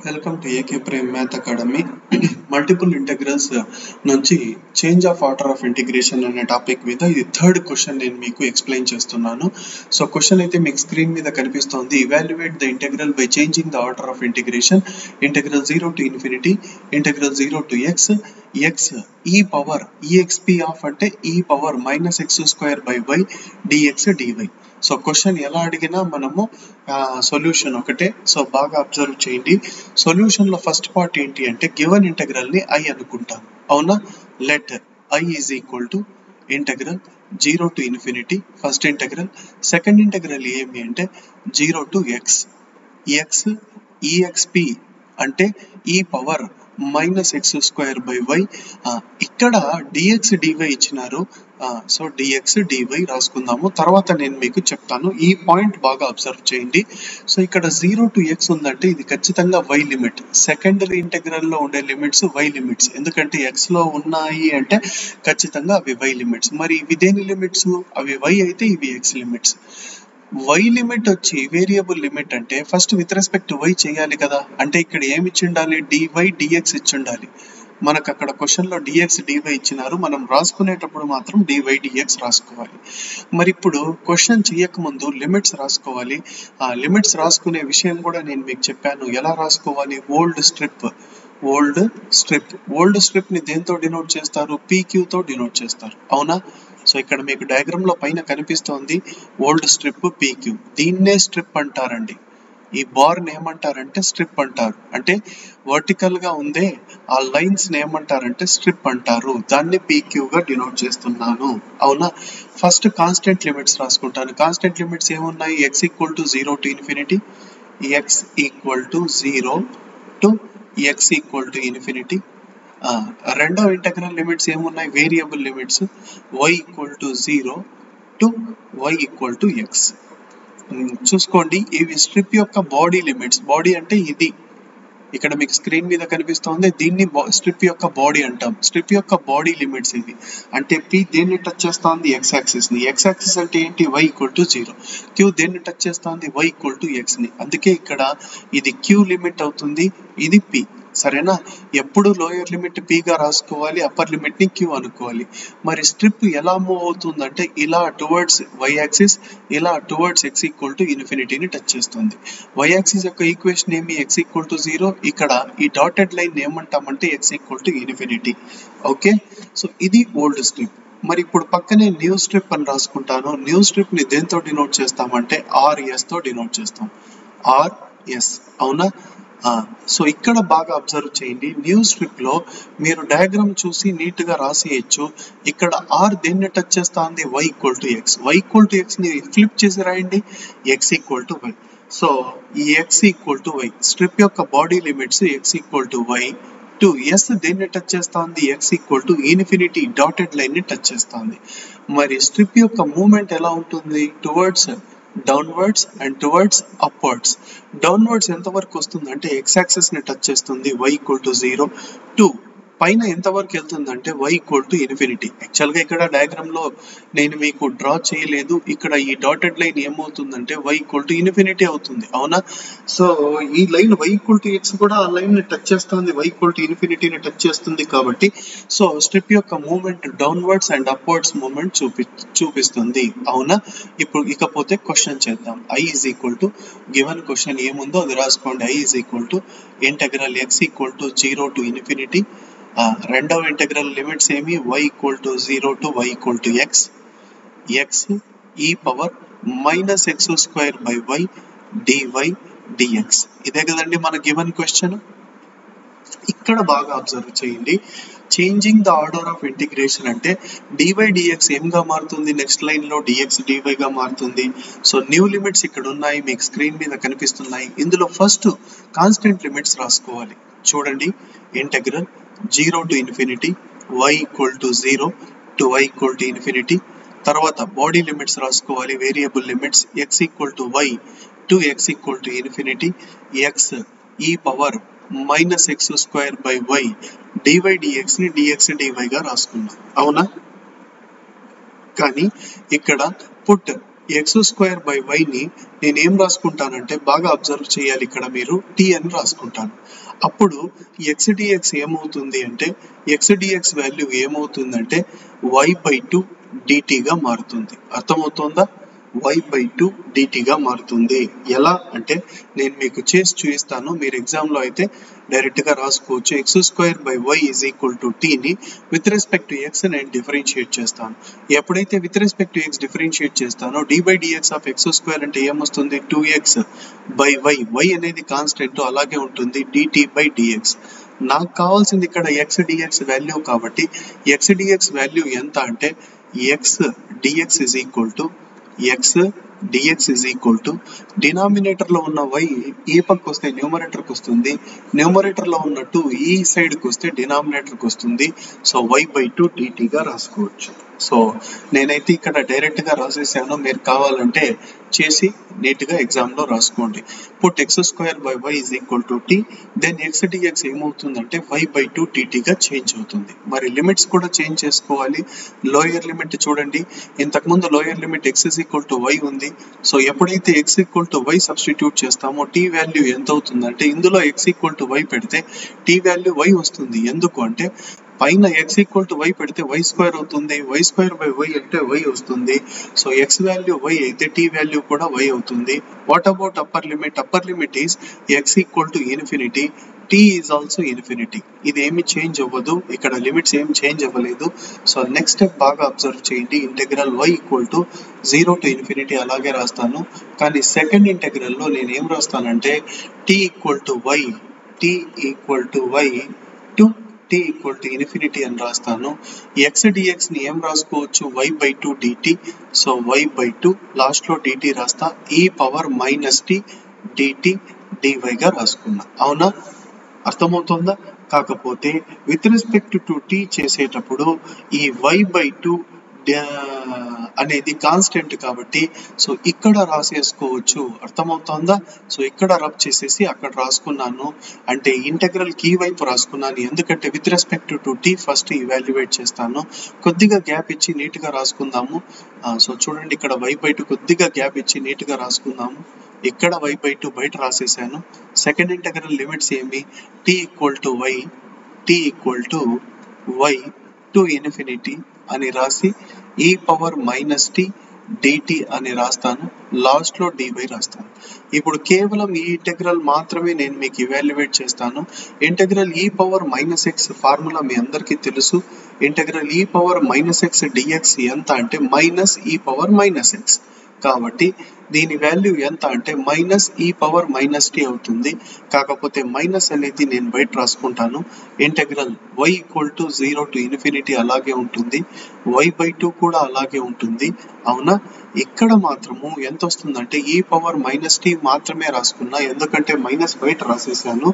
Welcome to AK prime math academy. Multiple integrals నుంచి change of order of integration అనే topic మీద ఇది third question నేను మీకు ఎక్స్ప్లెయిన్ చేస్తున్నాను. సో క్వశ్చన్ అయితే మీకు స్క్రీన్ మీద కనిపిస్తోంది. Evaluate the integral by changing the order of integration integral 0 to infinity integral 0 to x e power exp of అంటే e power minus x square by y dx dy. So question ఎలా అడిగినా మనము solution ఒకటే. So బాగా observe చేయండి. Solution లో first part ఏంటి అంటే గివెన్ ఇంటెగ్రల్ ని i అనుకుంటాం, అవునా? Let i is equal to integral 0 to infinity first integral. Second integral ఏమి అంటే 0 to x exp అంటే e power minus x square by y. ఇక్కడ dx dy ఇచ్చినారు, సో dx dy రాసుకుందాము, తర్వాత నేను మీకు చెప్తాను. ఈ పాయింట్ బాగా అబ్జర్వ్ చేయండి. సో ఇక్కడ 0 to x ఉందంటే ఇది ఖచ్చితంగా y లిమిట్. సెకండరీ ఇంటెగ్రల్ లో ఉండే లిమిట్స్ y లిమిట్స్, ఎందుకంటే x లో ఉన్నాయి అంటే ఖచ్చితంగా అవి y లిమిట్స్. మరి ఇవి దేని లిమిట్స్? అవి y అయితే ఇవి x లిమిట్స్. y లిమిట్ వచ్చి వేరియబుల్ లిమిట్ అంటే ఫస్ట్ విత్ రెస్పెక్ట్ y చేయాలి కదా. అంటే ఇక్కడ ఏమి ఇచ్చి ఉండాలి? dy dx ఇచ్చి ఉండాలి. మనకు అక్కడ క్వశ్చన్ లో dx dy ఇచ్చినారు, మనం రాసుకునేటప్పుడు మాత్రం dy dx రాసుకోవాలి. మరి ఇప్పుడు క్వశ్చన్ చేయక ముందు లిమిట్స్ రాసుకోవాలి. ఆ లిమిట్స్ రాసుకునే విషయం కూడా నేను మీకు చెప్పాను. ఎలా రాసుకోవాలి? ఓల్డ్ స్ట్రిప్ ని దేంతో డినోట్ చేస్తారు? pq తో డినోట్ చేస్తారు, అవునా? సో ఇక్కడ మీకు డయాగ్రామ్ లో పైన కనిపిస్తోంది ఓల్డ్ స్ట్రిప్ pq. దీన్నే స్ట్రిప్ అంటారండి. ఈ బార్ ని ఏమంటారంటే స్ట్రిప్ అంటారు. అంటే వర్టికల్ గా ఉందే ఆ లైన్స్ ని ఏమంటారంటే స్ట్రిప్ అంటారు. దాన్ని pq గా డినోట్ చేస్తున్నాను, అవునా? ఫస్ట్ కాన్స్టెంట్ లిమిట్స్ రాసుకుంటాను. కాన్స్టెంట్ లిమిట్స్ ఏమున్నాయి? x equal to 0 to infinity x equal to 0 to x equal to infinity. రెండవ ఇంటెగ్రల్ లిమిట్స్ ఏమున్నాయి? Variable limits y equal to 0 to y equal to x. చూసుకోండి, ఇవి strip యొక్క body limits. Body అంటే ఇది ఇక్కడ మీకు స్క్రీన్ మీద కనిపిస్తోంది. దీన్ని స్ట్రిప్ యొక్క బాడీ అంటాం. స్ట్రిప్ యొక్క బాడీ లిమిట్స్ ఇవి. అంటే p దేన్ని టచ్ చేస్తోంది? x యాక్సిస్ ని. x యాక్సిస్ అంటే ఏంటి? y equal to 0. q దేన్ని టచ్ చేస్తోంది? y ఈక్వల్ టు x ని. అందుకే ఇక్కడ ఇది q లిమిట్ అవుతుంది, ఇది p. సరేనా? ఎప్పుడు లోయర్ లిమిట్ p గా రాసుకోవాలి, అప్పర్ లిమిట్ ని q అనుకోవాలి. మరి స్ట్రిప్ ఎలా మూవ్ అవుతుందంటే ఇలా టువర్డ్స్ y యాక్సిస్, ఇలా టువర్డ్స్ x ఈక్వల్ టు ఇన్ఫినిటీని టచ్ చేస్తుంది. y యాక్సిస్ యొక్క ఈక్వేషన్ ఏమి? x equal to 0. ఇక్కడ ఈ డాటెడ్ లైన్ ఏమంటామంటే x equal to infinity. Okay, so ఇది ఓల్డ్ స్ట్రిప్. మరి ఇప్పుడు పక్కనే న్యూ స్ట్రిప్ అని రాసుకుంటాను. న్యూ స్ట్రిప్ ని దేంతో డినోట్ చేస్తామంటే rs తో డినోట్ చేస్తాం. rs, అవునా? సో ఇక్కడ బాగా అబ్జర్వ్ చేయండి. న్యూ స్ట్రిప్ లో మీరు డయాగ్రామ్ చూసి నీట్ గా రాసేయచ్చు. ఇక్కడ r దేన్ని టచ్ చేస్తుంది? y equal to x. y equal to x ని ఫ్లిప్ చేసి రాయండి, x equal to y. So ఈ x equal to y strip యొక్క body limits x equal to y to s దేన్ని టచ్ చేస్తుంది? x equal to infinity dotted line ని touch చేస్తుంది. మరి స్ట్రిప్ యొక్క మూవ్మెంట్ ఎలా ఉంటుంది? Towards downwards and towards upwards. Downwards ఎంత వరకు వస్తుంది అంటే x యాక్సిస్ ని టచ్ చేస్తుంది, y ఈక్వల్ టు 0 టు పైన ఎంత వరకు వెళ్తుందంటే y equal to infinity. Actual గా ఇక్కడ డయాగ్రామ్ లో నేను మీకు డ్రా చేయలేదు. ఇక్కడ ఈ డాటెడ్ లైన్ ఏమవుతుందంటే y ఈక్వల్ టు ఇన్ఫినిటీ అవుతుంది, అవునా? సో ఈ line y equal to x కూడా ఆ లైన్ ని టచ్ చేస్తుంది, y ఈక్వల్ టు ఇన్ఫినిటీని టచ్ చేస్తుంది. కాబట్టి సో స్ట్రిప్ యొక్క movement downwards and upwards movement చూపిస్తుంది, అవునా? ఇప్పుడు ఇకపోతే క్వశ్చన్ చేద్దాం. i is equal to given question ఏముందో అది రాసుకోండి. i is equal to integral x equal to 0 to infinity. రెండవ ఇంటెగ్రల్ లిమిట్స్ ఏమి? y equal to 0 to y equal to x e power minus x square by y dy dx. ఇదే కదండి మన given question. ఇక్కడ బాగా observe చేయండి. Changing the order of integration అంటే dy dx ఏమిగా మారుతుంది? నెక్స్ట్ లైన్ లో dx dy గా మారుతుంది. సో న్యూ లిమిట్స్ ఇక్కడ ఉన్నాయి, మీకు స్క్రీన్ మీద కనిపిస్తున్నాయి. ఇందులో ఫస్ట్ కాన్స్టెంట్ లిమిట్స్ రాసుకోవాలి. చూడండి, integral 0 to infinity y equal to 0 to y equal to infinity. తర్వాత బాడీ లిమిట్స్ రాసుకోవాలి, variable limits x equal to y to x equal to infinity. x e power minus x square by y dy dx ని dx dy గా రాసుకున్నాం, అవునా? కానీ ఇక్కడ put x square by వైని నేను ఏం రాసుకుంటానంటే, బాగా అబ్జర్వ్ చేయాలి, ఇక్కడ మీరు టీ అని రాసుకుంటాను. అప్పుడు ఎక్స్ డిఎక్స్ ఏమవుతుంది అంటే, ఎక్స్ డిఎక్స్ వాల్యూ ఏమవుతుందంటే y/2 dt గా మారుతుంది. అర్థమవుతుందా? y/2 dt గా మారుతుంది. ఎలా అంటే నేను మీకు చేసి చూపిస్తాను, మీరు ఎగ్జామ్లో అయితే డైరెక్ట్ గా రాసుకోవచ్చు. X square by y is equal to టీని విత్ రెస్పెక్ట్ టు ఎక్స్ నేను డిఫరెన్షియేట్ చేస్తాను. ఎప్పుడైతే with respect to x differentiate చేస్తానో d/dx ఆఫ్ ఎక్స్ స్క్వేర్ అంటే ఏమొస్తుంది, 2x బై వై. వై అనేది కాన్స్టెంట్, అలాగే ఉంటుంది dt/dx. నాకు కావాల్సింది ఇక్కడ ఎక్స్ డిఎక్స్ వాల్యూ కాబట్టి ఎక్స్ డిఎక్స్ వాల్యూ ఎంత అంటే x dx is equal to x dx is equal to denominator లో ఉన్న y ఈ పక్కకు వస్తే న్యూమరేటర్ కి వస్తుంది, న్యూమరేటర్ లో ఉన్న 2 ఈ సైడ్ కి వస్తే డినామినేటర్ కి వస్తుంది. సో y/2 dt గా రాసుకోవచ్చు. సో నేనైతే ఇక్కడ డైరెక్ట్ గా రాసేసాను, మీరు కావాలంటే చేసి నీట్ గా ఎగ్జామ్ లో రాసుకోండి. Put x square by y is equal to t, then x dx ఏమవుతుందంటే y/2 dt గా చేంజ్ అవుతుంది. మరి లిమిట్స్ కూడా చేంజ్ చేసుకోవాలి. లోయర్ లిమిట్ చూడండి, ఇంతకుముందు lower limit x is equal to y ఉంది. సో ఎప్పుడైతే x equal to y substitute చేస్తామో టీ వాల్యూ ఎంత అవుతుందంటే, ఇందులో ఎక్స్ ఈక్వల్ టు వై పెడితే టీ వాల్యూ వై వస్తుంది. ఎందుకు అంటే పైన ఎక్స్ ఈక్వల్ టు వై పెడితే వై స్క్వేర్ అవుతుంది, వై స్క్వేర్ బై వై అంటే వై వస్తుంది. సో ఎక్స్ వాల్యూ వై అయితే టీ వాల్యూ కూడా వై అవుతుంది. What about upper limit? Upper limit is X equal to infinity, t is also infinity. ఇది ఏమి change అవ్వదు, ఇక్కడ లిమిట్స్ ఏమి చేంజ్ అవ్వలేదు. సో నెక్స్ట్ స్టెప్ బాగా అబ్జర్వ్ చేయండి. Integral y equal to 0 to infinity అలాగే రాస్తాను, కానీ సెకండ్ ఇంటెగ్రల్ లో నేను ఏం రాస్తానంటే t equal to y, t equal to y to t equal to infinity అని రాస్తాను. ఎక్స్ డిఎక్స్ ని ఏం రాసుకోవచ్చు, y/2 dt. సో y/2 లాస్ట్ లో dt రాస్తా, e power minus tea dt dy గా రాసుకున్నా. అవునా? అర్థమవుతుందా? కాకపోతే విత్ రెస్పెక్ట్ టు టీ చేసేటప్పుడు ఈ y/2 అనేది కాన్స్టెంట్ కాబట్టి సో ఇక్కడ రాసేసుకోవచ్చు. అర్థమవుతుందా? సో ఇక్కడ రబ్ చేసేసి అక్కడ రాసుకున్నాను, అంటే ఇంటెగ్రల్ కీ వైపు రాసుకున్నాను. ఎందుకంటే with respect to t first evaluate చేస్తాను. కొద్దిగా గ్యాప్ ఇచ్చి నీట్ గా రాసుకుందాము. సో చూడండి, ఇక్కడ y/2 కొద్దిగా గ్యాప్ ఇచ్చి నీట్ గా రాసుకుందాము. ఇక్కడ y/2 బయట రాసేసాను. సెకండ్ ఇంటెగ్రల్ లిమిట్స్ ఏమి, t equal to y, t equal to y to infinity అని రాసి ఈ పవర్ మైనస్ టీ dt అని రాస్తాను, లాస్ట్ లో dy రాస్తాను. ఇప్పుడు కేవలం ఈ ఇంటెగ్రల్ మాత్రమే నేను మీకు ఇవాల్యుయేట్ చేస్తాను. ఇంటెగ్రల్ ఈ పవర్ మైనస్ ఎక్స్ ఫార్ములా మీ అందరికీ తెలుసు. ఇంటెగ్రల్ ఈ పవర్ మైనస్ ఎక్స్ dx ఎంత అంటే మైనస్ ఈ పవర్ మైనస్ ఎక్స్. కాబట్టి దీని వాల్యూ ఎంత అంటే మైనస్ ఈ పవర్ మైనస్ టీ అవుతుంది. కాకపోతే మైనస్ అనేది నేను బయట రాసుకుంటాను. Integral y equal to 0 to infinity అలాగే ఉంటుంది, y/2 కూడా అలాగే ఉంటుంది. అవునా? ఇక్కడ మాత్రము ఎంత వస్తుందంటే ఈ పవర్ మైనస్ టీ మాత్రమే రాసుకున్నా, ఎందుకంటే మైనస్ బయట రాసేసాను.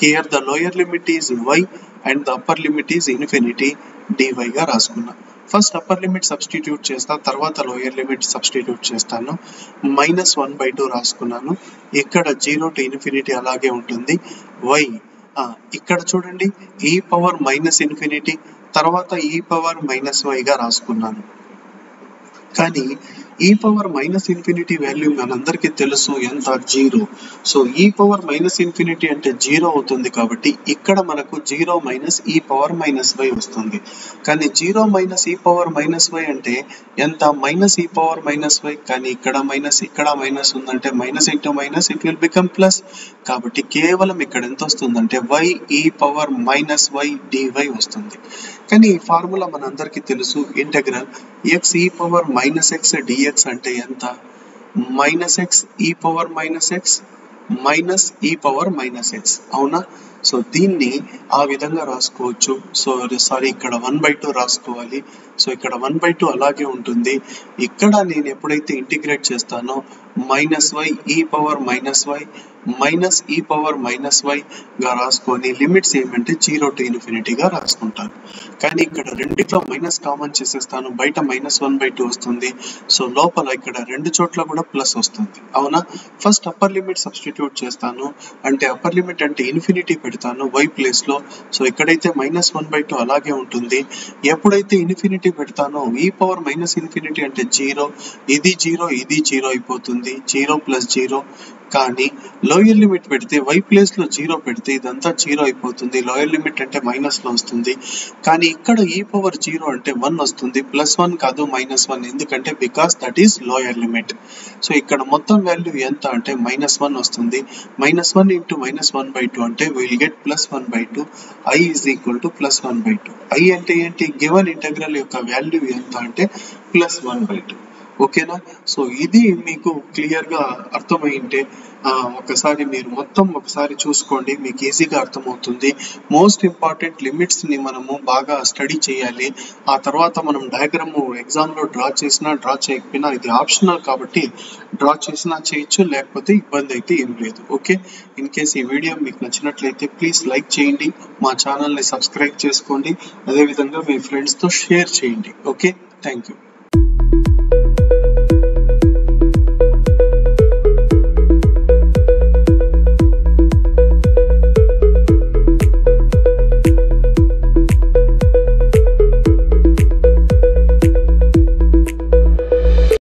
Here the lower limit is y and the upper limit is infinity, dy గా రాసుకున్నా. ఫస్ట్ అప్పర్ లిమిట్ సబ్స్టిట్యూట్ చేస్తా, తర్వాత లోయర్ లిమిట్ సబ్స్టిట్యూట్ చేస్తాను. -1/2 రాసుకున్నాను. ఇక్కడ 0 to ఇన్ఫినిటీ అలాగే ఉంటుంది. y ఇక్కడ చూడండి, ఈ పవర్ మైనస్ ఇన్ఫినిటీ తర్వాత ఈ పవర్ మైనస్ y గా రాసుకున్నాను. కానీ ఈ పవర్ మైనస్ ఇన్ఫినిటీ వాల్యూ మనందరికీ తెలుసు ఎంత, 0. సో ఈ పవర్ మైనస్ ఇన్ఫినిటీ అంటే 0 అవుతుంది. కాబట్టి ఇక్కడ మనకు 0 మైనస్ ఈ పవర్ మైనస్ y వస్తుంది. కానీ 0 మైనస్ ఈ పవర్ మైనస్ y అంటే ఎంత, మైనస్ ఈ పవర్ మైనస్ y. కానీ ఇక్కడ మైనస్ ఉందంటే minus into minus it will become plus. కాబట్టి కేవలం ఇక్కడ ఎంత వస్తుందంటే y ఈ పవర్ మైనస్ y dy వస్తుంది. కానీ ఈ ఫార్ములా మనందరికీ తెలుసు. ఇంటెగ్రల్ x ఈ పవర్ మైనస్ x dx అంటే ఎంత, మైనస్ x ఈ పవర్ మైనస్ x మైనస్ ఈ పవర్ మైనస్ x. అవునా? సో దీన్ని ఆ విధంగా రాసుకోవచ్చు. సో సారీ, ఇక్కడ 1/2 రాసుకోవాలి. సో ఇక్కడ 1/2 అలాగే ఉంటుంది. ఇక్కడ నేను ఎప్పుడైతే ఇంటిగ్రేట్ చేస్తానో మైనస్ y ఈ పవర్ మైనస్ y మైనస్ ఈ పవర్ మైనస్ y గా రాసుకొని లిమిట్స్ ఏమంటే 0 to ఇన్ఫినిటీగా రాసుకుంటాను. కానీ ఇక్కడ రెండిట్లో మైనస్ కామన్ చేసేస్తాను, బయట -1/2 వస్తుంది. సో లోపల ఇక్కడ రెండు చోట్ల కూడా ప్లస్ వస్తుంది. అవునా? ఫస్ట్ అప్పర్ లిమిట్ సబ్స్టిట్యూట్ చేస్తాను, అంటే అప్పర్ లిమిట్ అంటే ఇన్ఫినిటీ పెడతాను y ప్లేస్ లో. సో ఇక్కడైతే -1/2 అలాగే ఉంటుంది. ఎప్పుడైతే ఇన్ఫినిటీ పెడతానో e పవర్ -ఇన్ఫినిటీ అంటే 0, ఇది 0 ఇది 0 అయిపోతుంది, 0 + 0. కానీ లోయర్ లిమిట్ పెడితే y ప్లేస్ లో 0 పెడితే ఇదంతా 0 అయిపోతుంది. లోయర్ లిమిట్ అంటే మైనస్ లో వస్తుంది. కానీ ఇక్కడ e పవర్ 0 అంటే 1 వస్తుంది, +1 కాదు -1, ఎందుకంటే because that is lower limit. So ఇక్కడ మొత్తం వాల్యూ ఎంత అంటే -1 వస్తుంది. -1 × -1/2 అంటే విల్ గెట్ +1/2. i = +1/2. i అంటే ఏంటి? గివెన్ ఇంటెగ్రల్ యొక్క వాల్యూ ఎంత అంటే +1/2. ఓకేనా? సో ఇది మీకు క్లియర్ గా అర్థమైంటే ఒకసారి మీరు మొత్తం ఒకసారి చూసుకోండి, మీకు ఈజీగా అర్థమవుతుంది. మోస్ట్ ఇంపార్టెంట్ లిమిట్స్ ని మనము బాగా స్టడీ చేయాలి. ఆ తర్వాత మనం డయాగ్రామ్ ఎగ్జామ్ లో డ్రా చేసినా డ్రా చేయకపోయినా ఇది ఆప్షనల్ కాబట్టి డ్రా చేసినా చేయొచ్చు, లేకపోతే ఇబ్బంది అయితే ఏం లేదు. ఓకే, ఇన్ కేస్ ఈ వీడియో మీకు నచ్చినట్లయితే ప్లీజ్ లైక్ చేయండి, మా ఛానల్ ని సబ్స్క్రైబ్ చేసుకోండి, అదేవిధంగా మీ ఫ్రెండ్స్ తో షేర్ చేయండి. Okay, thank you.